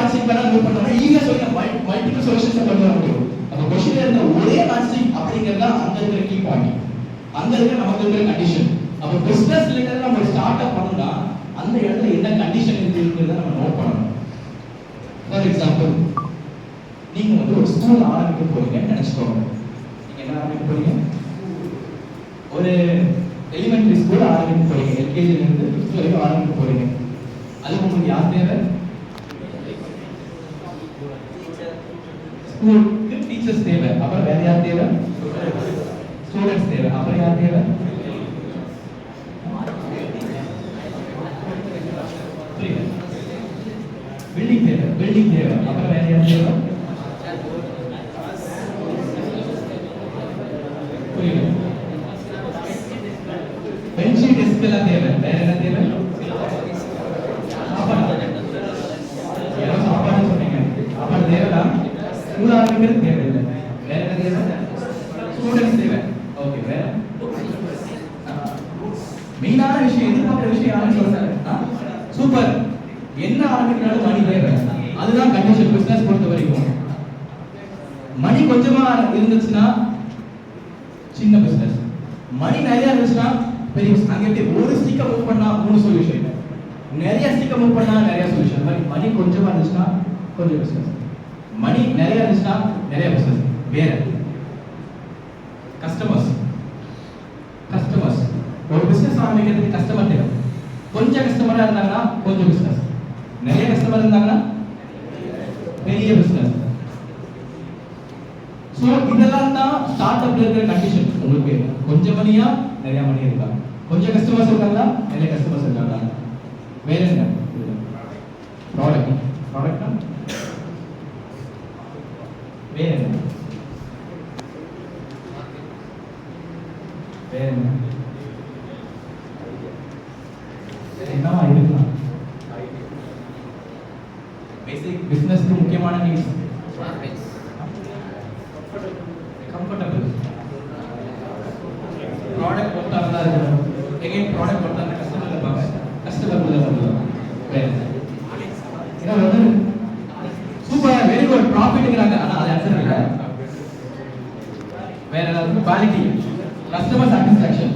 Matching பண்ணா move பண்ணா ஈஸியா சொல்ல மல்டிபிள் சொல்யூஷன்ஸ் கொண்டு வர முடியும். அப்ப क्वेश्चनல இருந்த ஒரே மேட்சிங் அப்படிங்கறது அங்க இருக்கிற கீ பாயிண்ட், அங்க இருக்கிற நமக்கு இருக்கிற கண்டிஷன். அப்ப பிசினஸ் ரிலேட்டடா நம்ம ஸ்டார்ட் அப் பண்ணனும்னா அந்த இடத்துல என்ன கண்டிஷன் இருக்குன்றத நம்ம நோட் பண்ணணும். ஃபார் எக்ஸாம்பிள், நீங்க வந்து ஒரு ஸ்கூல் ஆரம்பிக்க போறீங்கன்னு நினைச்சுக்கோங்க. நீங்க என்ன ஆரம்பிக்க போறீங்க? ஒரு எலிமெண்டரி ஸ்கூல் ஆரம்பிக்க போறீங்க. எல்கேஜி ல இருந்து 5th வரைக்கும் ஆரம்பிக்க போறீங்க. அதுக்கு உங்களுக்கு யார் தேவை? ஸ்கூலுக்கு டீச்சர்ஸ் தேவை. அப்புறம் வேற யார் தேவை? ஸ்டூடண்ட்ஸ் தேவை. அப்புறம் யார் தேவை? பில்டிங் தேவை. பில்டிங் தேவை. அப்புறம் வேற யார் தேவை? புரியல. பெஞ்ச் டெஸ்க் எல்லாம் தேவை. வேற என்ன தேவை? சாப்பாடு சொன்னீங்க. சாப்பாடு தேவைதான். ஸ்கூல் ஆரம்பிக்கிறது தேவையில்லை. வேற என்ன தேவை? ஸ்டூடெண்ட்ஸ் தேவை. ஓகே, வேற மெயினான விஷயம், எதிர்பார்க்கிற விஷயம் யாரும் சொல்றாங்க. சூப்பர். என்ன ஆரம்பிக்கிறாலும் மணி தேவை. அதுதான் கண்டிஷன் பிசினஸ் பொறுத்த வரைக்கும். மணி கொஞ்சமா இருந்துச்சுன்னா சின்ன பிசினஸ், மணி நிறைய இருந்துச்சுன்னா பெரிய பிசினஸ். அங்க எப்படி ஒரு ஸ்டிக்கை மூவ் பண்ணா 3 சொல்யூஷன், நிறைய ஸ்டிக்கை மூவ் பண்ணா நிறைய சொல்யூஷன். மணி கொஞ்சமா இருந்துச்சுன்னா கொஞ்சம் பிசினஸ், மணி நிறைய இருந்துச்சுன்னா நிறைய பிசினஸ். வேற கஸ்டமர்ஸ். கஸ்டமர்ஸ் ஒரு பிசினஸ் ஆரம்பிக்கிறதுக்கு கஸ்டமர் தேவை. கொஞ்சம் கஸ்டமரா இருந்தாங்கன்னா கொஞ்சம் பிசினஸ், நிறைய கஸ்டமர் இருந்தாங்கன்னா பெரிய பிசினஸ். சோ இதெல்லாம் தான் ஸ்டார்ட் அப்ல இருக்கிற கண்டிஷன். உங்களுக்கு கொஞ்சம் மணியா நிறைய மணி இருக்கா, கொஞ்சம் கஸ்டமர்ஸ் இருக்காங்களா நிறைய கஸ்டமர்ஸ் இருக்காங்களா, வேற என்ன ப்ராடக்ட். ப்ராடக்ட்னா வேற என்ன? வேற என்ன என்னவா இருக்கலாம்? பேசிக் பிசினஸ்க்கு முக்கியமான நீட்ஸ் கம்ஃபர்டபிள், ப்ராடக்ட் பொறுத்தவரை இருக்கணும். எகைன் ப்ராடக்ட் பொறுத்தவரை கஸ்டமர் இருப்பாங்க, கஸ்டமர் பொறுத்தவரை வேற ஏன்னா வந்து சூப்பர் வெரி குட் ப்ராஃபிட்ங்கறாங்க. ஆனா அது ஆன்சர் இல்ல. வேற ஏதாவது quality, customer satisfaction.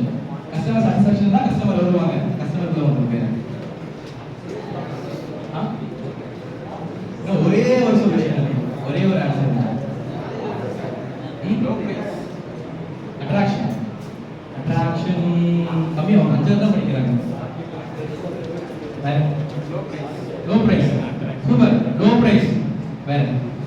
Customer satisfaction தான் கஸ்டமர் வருவாங்க. கஸ்டமர்ல வந்து வேற ஒரே ஒரு சொல்யூஷன், ஒரே ஒரு ஆன்சர். அட்ராக்ஷன். அட்ராக்ஷன் கம்மி அவங்க 5 தான் படிக்கிறாங்க. வேற low price. Super low price. வேற